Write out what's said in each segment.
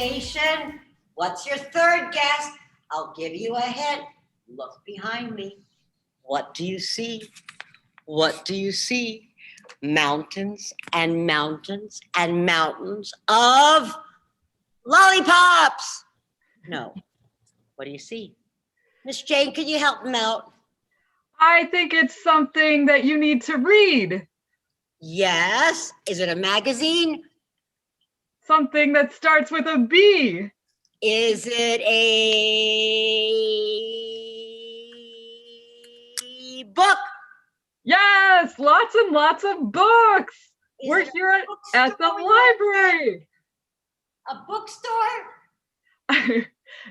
station. What's your third guess? I'll give you a hint. Look behind me. What do you see? What do you see? Mountains and mountains and mountains of lollipops. No. What do you see? Miss Jane, can you help him out? I think it's something that you need to read. Yes. Is it a magazine? Something that starts with a B. Is it a book? Yes, lots and lots of books. We're here at the library. A bookstore?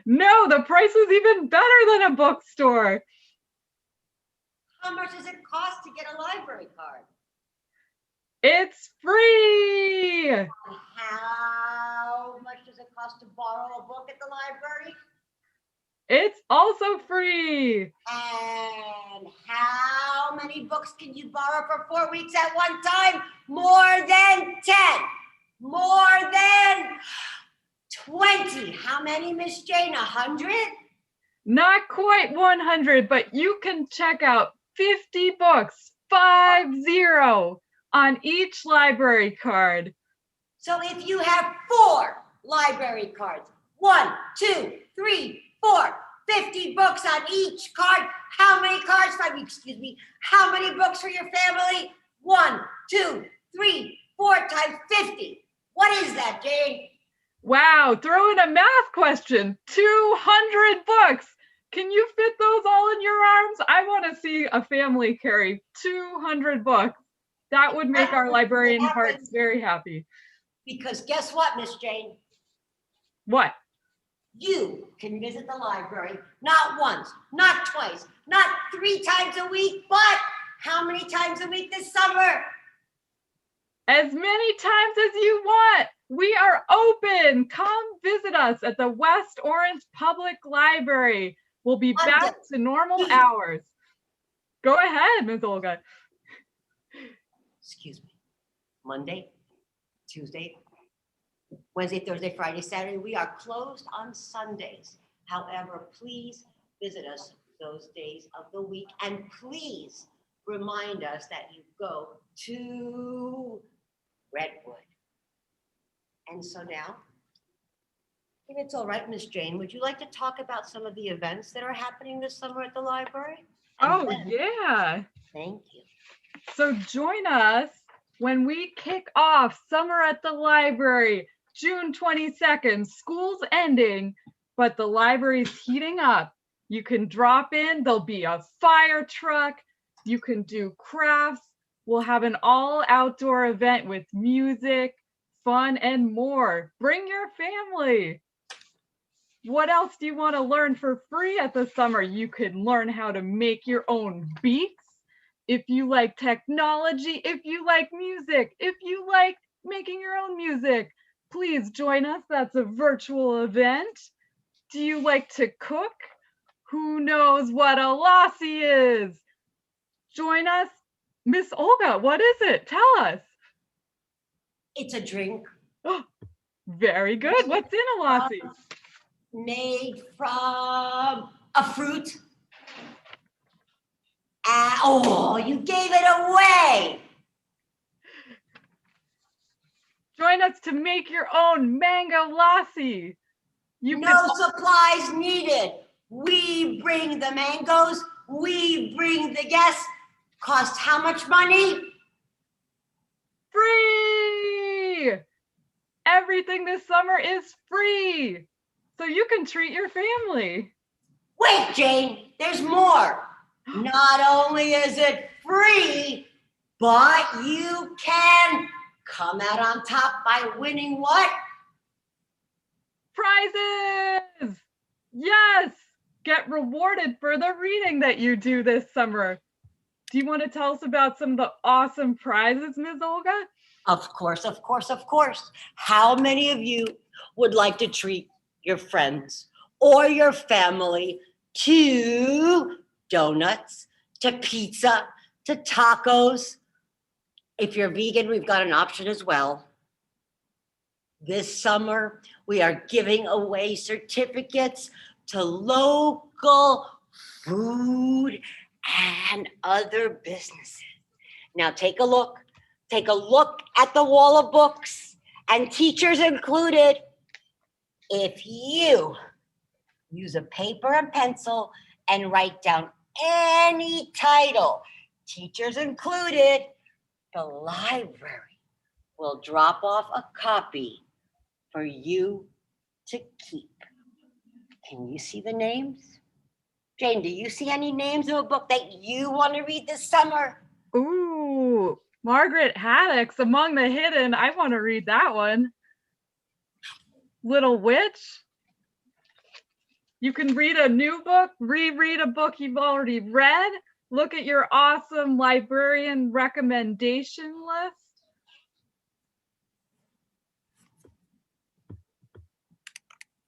No, the price is even better than a bookstore. How much does it cost to get a library card? It's free. How much does it cost to borrow a book at the library? It's also free. And how many books can you borrow for 4 weeks at one time? More than 10. More than 20. How many, Miss Jane? 100? Not quite 100, but you can check out 50 books, 50, on each library card. So if you have 4 library cards, 1, 2, 3, 4, 50 books on each card, how many cards, how many books for your family? 1, 2, 3, 4 times 50. What is that, Jane? Wow, throw in a math question. 200 books. Can you fit those all in your arms? I want to see a family carry 200 books. That would make our librarian hearts very happy. Because guess what, Miss Jane? What? You can visit the library not once, not twice, not 3 times a week, but how many times a week this summer? As many times as you want. We are open. Come visit us at the West Orange Public Library. We'll be back to normal hours. Go ahead, Ms. Olga. Excuse me. Monday, Tuesday, Wednesday, Thursday, Friday, Saturday. We are closed on Sundays. However, please visit us those days of the week. And please remind us that you go to Redwood. And so now, if it's all right, Miss Jane, would you like to talk about some of the events that are happening this summer at the library? Yeah. Thank you. So join us when we kick off Summer at the Library, June 22nd. School's ending, but the library's heating up. You can drop in. There'll be a fire truck. You can do crafts. We'll have an all-outdoor event with music, fun, and more. Bring your family. What else do you want to learn for free at the summer? You can learn how to make your own beaks. If you like technology, if you like music, if you like making your own music, please join us. That's a virtual event. Do you like to cook? Who knows what a lassi is? Join us. Miss Olga, what is it? Tell us. It's a drink. Oh, very good. What's in a lassi? Made from a fruit. Oh, you gave it away. Join us to make your own mango lassi. No supplies needed. We bring the mangoes. We bring the guests. Cost how much money? Free. Everything this summer is free. So you can treat your family. Wait, Jane, there's more. Not only is it free, but you can come out on top by winning what? Prizes. Yes. Get rewarded for the reading that you do this summer. Do you want to tell us about some of the awesome prizes, Ms. Olga? Of course, of course, of course. How many of you would like to treat your friends or your family to donuts, to pizza, to tacos? If you're vegan, we've got an option as well. This summer, we are giving away certificates to local food and other businesses. Now take a look at the wall of books, and teachers included. If you use a paper and pencil and write down any title, teachers included, the library will drop off a copy for you to keep. Can you see the names? Jane, do you see any names of a book that you want to read this summer? Ooh, Margaret Haddock's Among the Hidden. I want to read that one. Little Witch. You can read a new book, reread a book you've already read. Look at your awesome librarian recommendation list.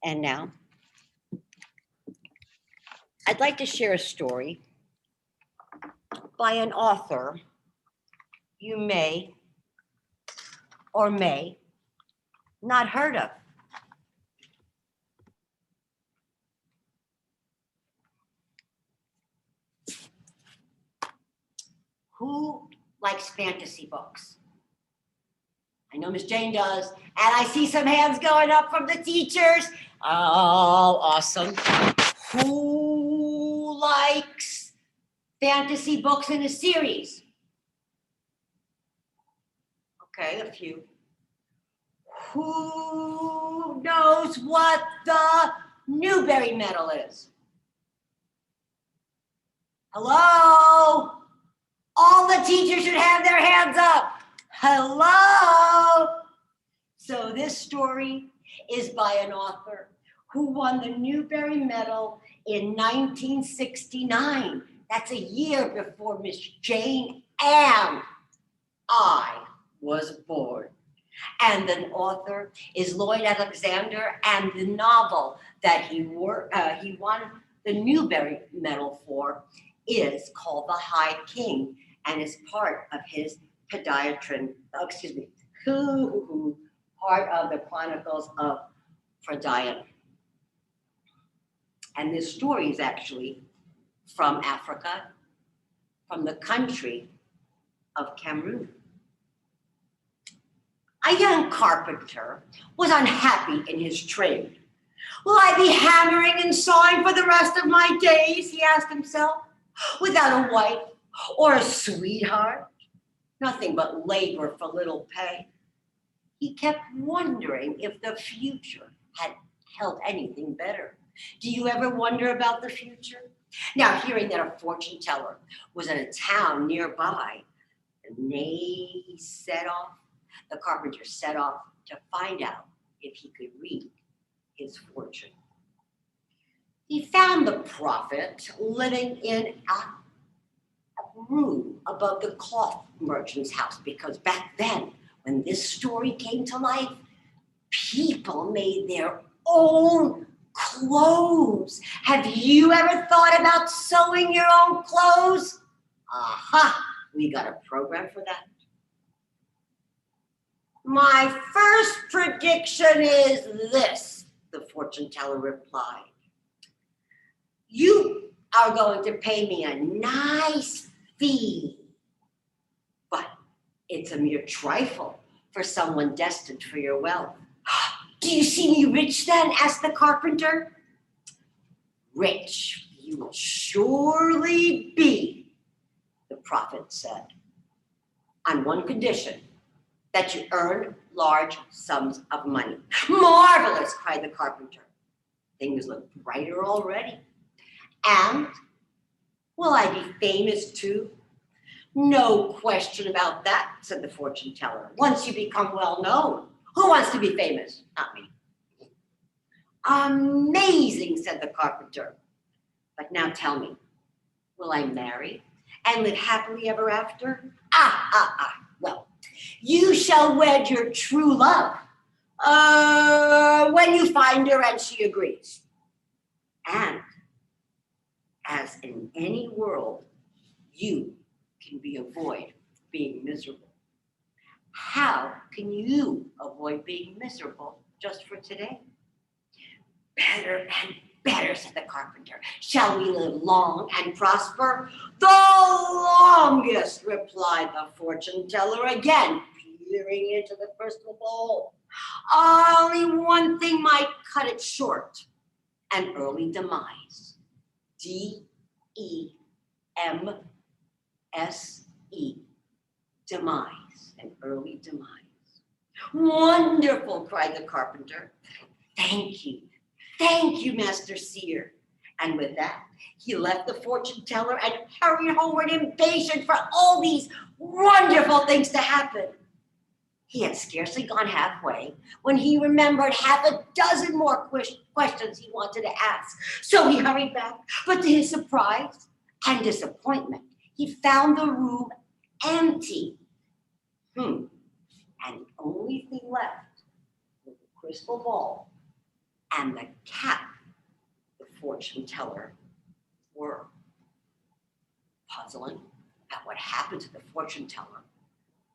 And now, I'd like to share a story by an author you may or may not heard of. Who likes fantasy books? I know Miss Jane does, and I see some hands going up from the teachers. Oh, awesome. Who likes fantasy books in a series? Okay, a few. Who knows what the Newbery Medal is? Hello? All the teachers should have their hands up. Hello? So this story is by an author who won the Newbery Medal in 1969. That's a year before Miss Jane and I was born. And the author is Lloyd Alexander, and the novel that he won the Newbery Medal for is called The High King, and is part of his part of the Chronicles of Frodian. And this story is actually from Africa, from the country of Cameroon. A young carpenter was unhappy in his trade. Will I be hammering and sawing for the rest of my days, he asked himself, without a wife or a sweetheart? Nothing but labor for little pay. He kept wondering if the future had held anything better. Do you ever wonder about the future? Now, hearing that a fortune teller was in a town nearby, the carpenter set off to find out if he could read his fortune. He found the prophet living in a room above the cloth merchant's house, because back then, when this story came to life, people made their own clothes. Have you ever thought about sewing your own clothes? Aha, we got a program for that. My first prediction is this, the fortune teller replied. You are going to pay me a nice fee, but it's a mere trifle for someone destined for your wealth. Do you see me rich then? Asked the carpenter. Rich you will surely be, the prophet said, on one condition, that you earn large sums of money. Marvelous, cried the carpenter. Things look brighter already. And will I be famous too? No question about that, said the fortune teller. Once you become well known, who wants to be famous? Not me. Amazing, said the carpenter. But now tell me, will I marry and live happily ever after? Well, you shall wed your true love when you find her and she agrees. And as in any world, you can avoid being miserable. How can you avoid being miserable just for today? Better and better, said the carpenter. Shall we live long and prosper? The longest, replied the fortune teller, again peering into the crystal ball. Only one thing might cut it short, an early demise. D-E-M-S-E, demise, an early demise. Wonderful, cried the carpenter. Thank you, Master Seer. And with that, he left the fortune teller and hurried homeward, impatient for all these wonderful things to happen. He had scarcely gone halfway when he remembered half a dozen more questions he wanted to ask. So he hurried back, but to his surprise and disappointment, he found the room empty. And the only thing left was the crystal ball and the cap the fortune teller wore. Puzzling at what happened to the fortune teller,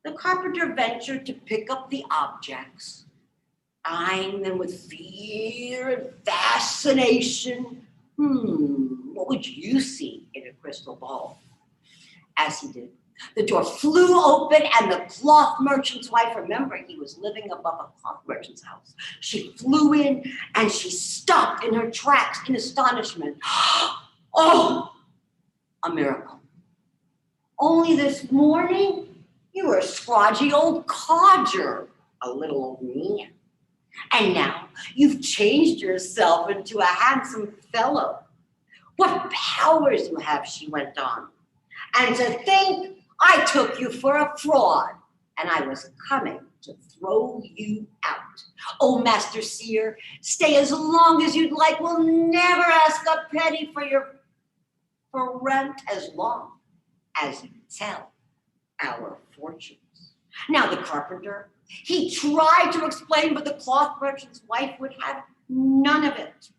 the carpenter ventured to pick up the objects, eyeing them with fear and fascination. What would you see in a crystal ball? As he did, the door flew open and the cloth merchant's wife, remember he was living above a cloth merchant's house, she flew in and she stopped in her tracks in astonishment. Oh, a miracle. Only this morning, you were a scrodgy old codger, a little old man. And now you've changed yourself into a handsome fellow. What powers you have, she went on. And to think I took you for a fraud, and I was coming to throw you out. Oh, Master Seer, stay as long as you'd like. We'll never ask a penny for rent as long as you tell our fortunes. Now the carpenter, he tried to explain, but the cloth merchant's wife would have none of it.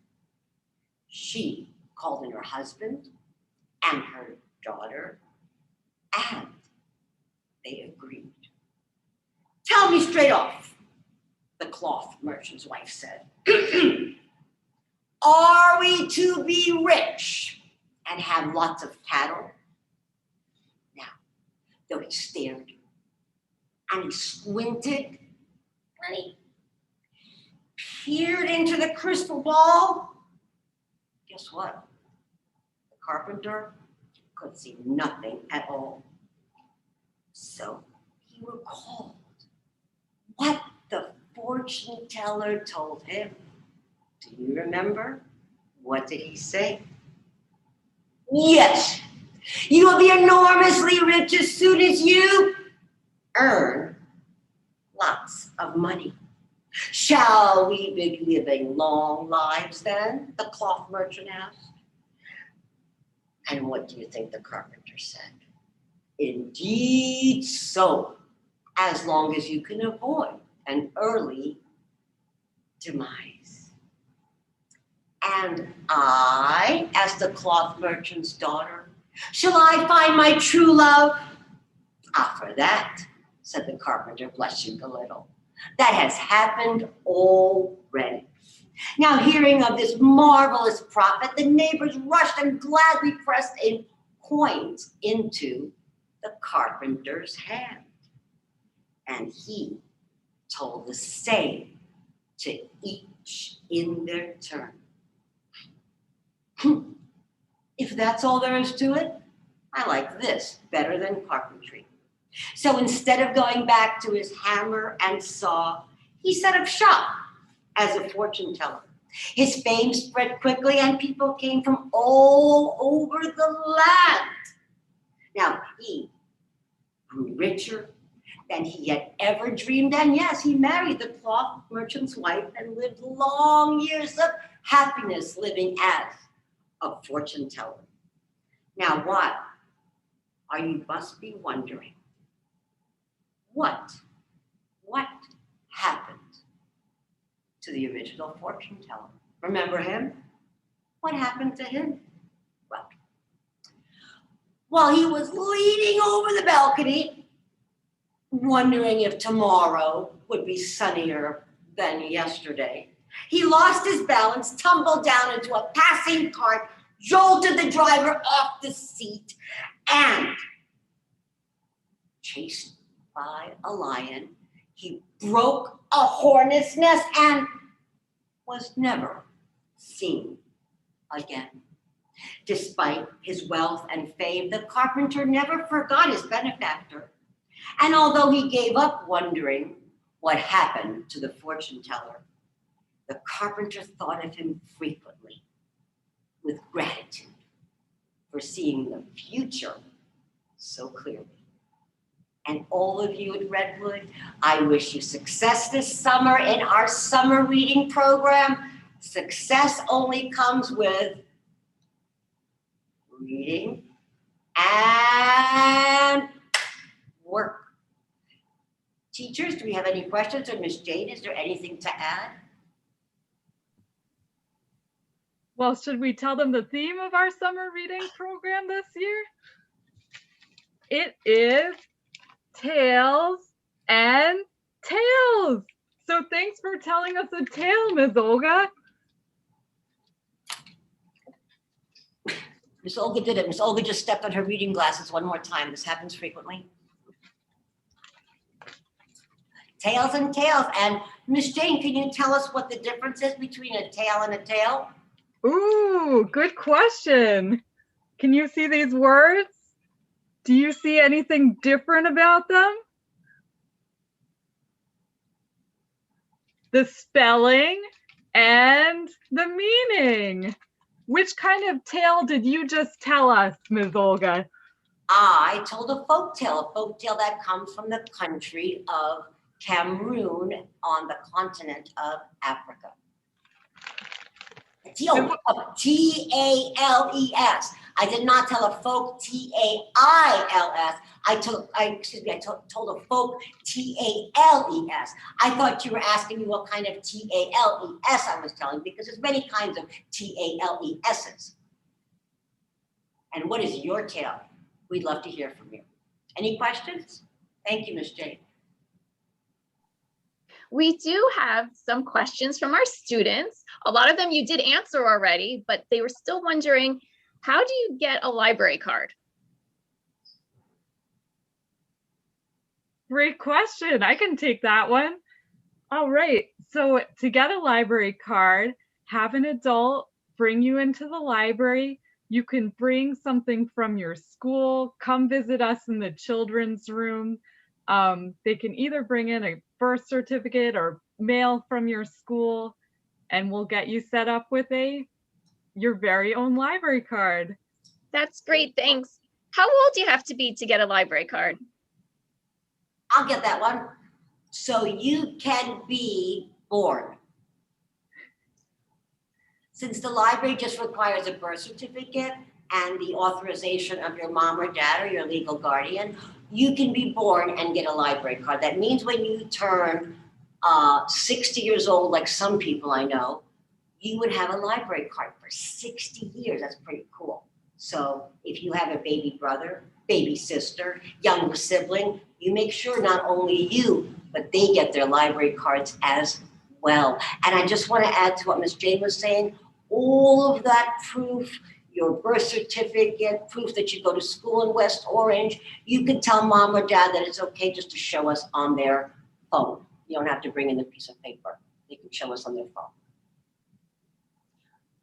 She called in her husband and her daughter, and they agreed. Tell me straight off, the cloth merchant's wife said. Are we to be rich and have lots of cattle? Now, though he stared and he squinted and he peered into the crystal ball, guess what? The carpenter could see nothing at all. So he recalled what the fortune teller told him. Do you remember? What did he say? Yes, you will be enormously rich as soon as you earn lots of money. Shall we be living long lives then? The cloth merchant asked. And what do you think the carpenter said? Indeed so, as long as you can avoid an early demise. And I, asked the cloth merchant's daughter, shall I find my true love? Ah, for that, said the carpenter, blushing a little. That has happened already. Now, hearing of this marvelous profit, the neighbors rushed and gladly pressed in coins into the carpenter's hand. And he told the same to each in their turn. If that's all there is to it, I like this better than carpentry. So instead of going back to his hammer and saw, he set up shop as a fortune teller. His fame spread quickly and people came from all over the land. Now he grew richer than he had ever dreamed, and yes, he married the cloth merchant's wife and lived long years of happiness living as a fortune teller. Now what are you must be wondering? What happened to the original fortune teller? Remember him? What happened to him? Well, while he was leaning over the balcony, wondering if tomorrow would be sunnier than yesterday, He lost his balance, tumbled down into a passing cart, jolted the driver off the seat, and chased by a lion, he broke a hornet's nest and was never seen again. Despite his wealth and fame, the carpenter never forgot his benefactor. And although he gave up wondering what happened to the fortune teller, the carpenter thought of him frequently with gratitude for seeing the future so clearly. And all of you at Redwood, I wish you success this summer in our summer reading program. Success only comes with reading and work. Teachers, do we have any questions? Or Ms. Jane, is there anything to add? Well, should we tell them the theme of our summer reading program this year? It is Tales and Tales. So thanks for telling us a tale, Ms. Olga. Miss Olga did it. Miss Olga just stepped on her reading glasses one more time. This happens frequently. Tales and Tales. And Miss Jane, can you tell us what the difference is between a tale and a tale? Ooh, good question. Can you see these words? Do you see anything different about them? The spelling and the meaning. Which kind of tale did you just tell us, Ms. Olga? I told a folk tale that comes from the country of Cameroon on the continent of Africa. T-A-L-E-S. I did not tell a folk T-A-I-L-S. I told a folk T-A-L-E-S. I thought you were asking me what kind of T-A-L-E-S I was telling, because there's many kinds of T-A-L-E-S's. And what is your tale? We'd love to hear from you. Any questions? Thank you, Ms. Jane. We do have some questions from our students. A lot of them you did answer already, but they were still wondering, how do you get a library card? Great question. I can take that one. All right. So to get a library card, have an adult bring you into the library. You can bring something from your school, come visit us in the children's room. They can either bring in a birth certificate or mail from your school, and we'll get you set up with your very own library card. That's great, thanks. How old do you have to be to get a library card? I'll get that one. So you can be born. Since the library just requires a birth certificate and the authorization of your mom or dad or your legal guardian, you can be born and get a library card. That means when you turn 60 years old, like some people I know, you would have a library card for 60 years. That's pretty cool. So if you have a baby brother, baby sister, younger sibling, you make sure not only you, but they get their library cards as well. And I just want to add to what Ms. Jane was saying, all of that proof, your birth certificate, proof that you go to school in West Orange, you can tell mom or dad that it's okay just to show us on their phone. You don't have to bring in a piece of paper. They can show us on their phone.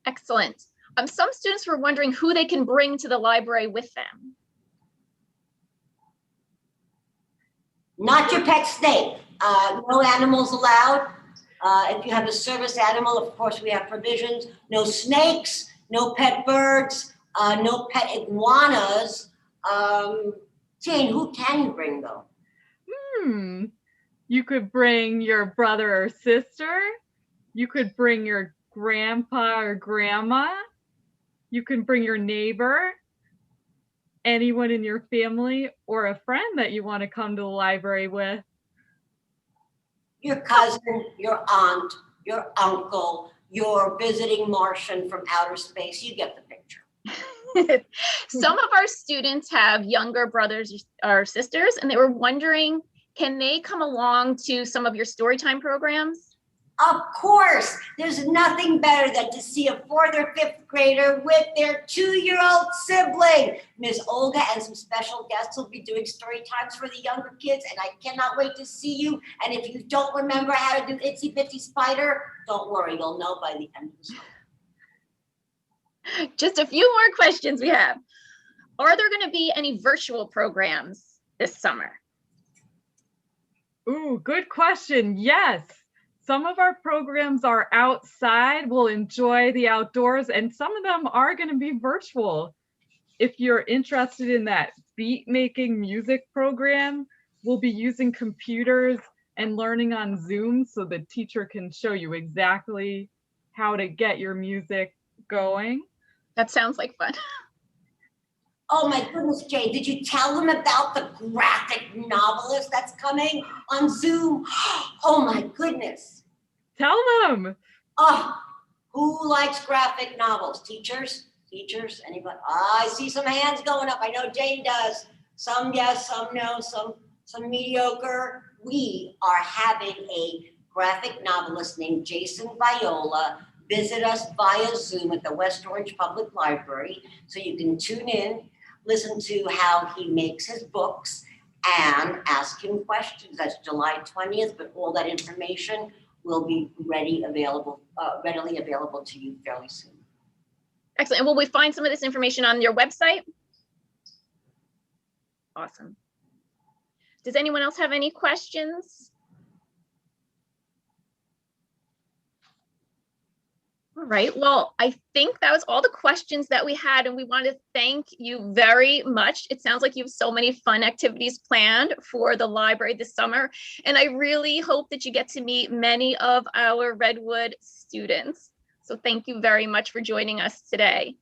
Excellent. Some students were wondering who they can bring to the library with them. Not your pet snake. No animals allowed. If you have a service animal, of course, we have provisions. No snakes, no pet birds, no pet iguanas. Jane, who can you bring though? You could bring your brother or sister. You could bring your grandpa or grandma. You can bring your neighbor, anyone in your family, or a friend that you want to come to the library with. Your cousin, your aunt, your uncle, your visiting Martian from outer space. You get the picture. Some of our students have younger brothers or sisters, and they were wondering, can they come along to some of your storytime programs? Of course, there's nothing better than to see a 4th or 5th grader with their 2-year-old sibling. Ms. Olga and some special guests will be doing story times for the younger kids, and I cannot wait to see you. And if you don't remember how to do Itsy Bitsy Spider, don't worry, you'll know by the end of the summer. Just a few more questions we have. Are there going to be any virtual programs this summer? Ooh, good question. Yes. Some of our programs are outside. We'll enjoy the outdoors, and some of them are going to be virtual. If you're interested in that beat making music program, we'll be using computers and learning on Zoom so the teacher can show you exactly how to get your music going. That sounds like fun. Oh my goodness, Jay, did you tell them about the graphic novelist that's coming on Zoom? Oh my goodness. Tell them. Oh, who likes graphic novels? Teachers? Teachers? Anybody? I see some hands going up. I know Jane does. Some yes, some no, some mediocre. We are having a graphic novelist named Jason Viola visit us via Zoom at the West Orange Public Library. So you can tune in, listen to how he makes his books, and ask him questions. That's July 20th, but all that information will be readily available to you fairly soon. Excellent. And will we find some of this information on your website? Awesome. Does anyone else have any questions? All right, well, I think that was all the questions that we had, and we want to thank you very much. It sounds like you have so many fun activities planned for the library this summer, and I really hope that you get to meet many of our Redwood students. So thank you very much for joining us today.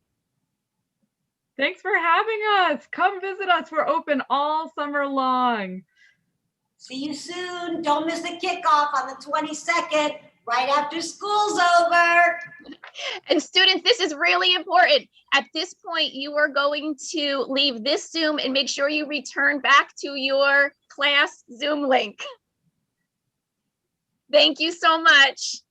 Thanks for having us. Come visit us. We're open all summer long. See you soon. Don't miss the kickoff on the 22nd, right after school's over. And students, this is really important. At this point, you are going to leave this Zoom and make sure you return back to your class Zoom link. Thank you so much.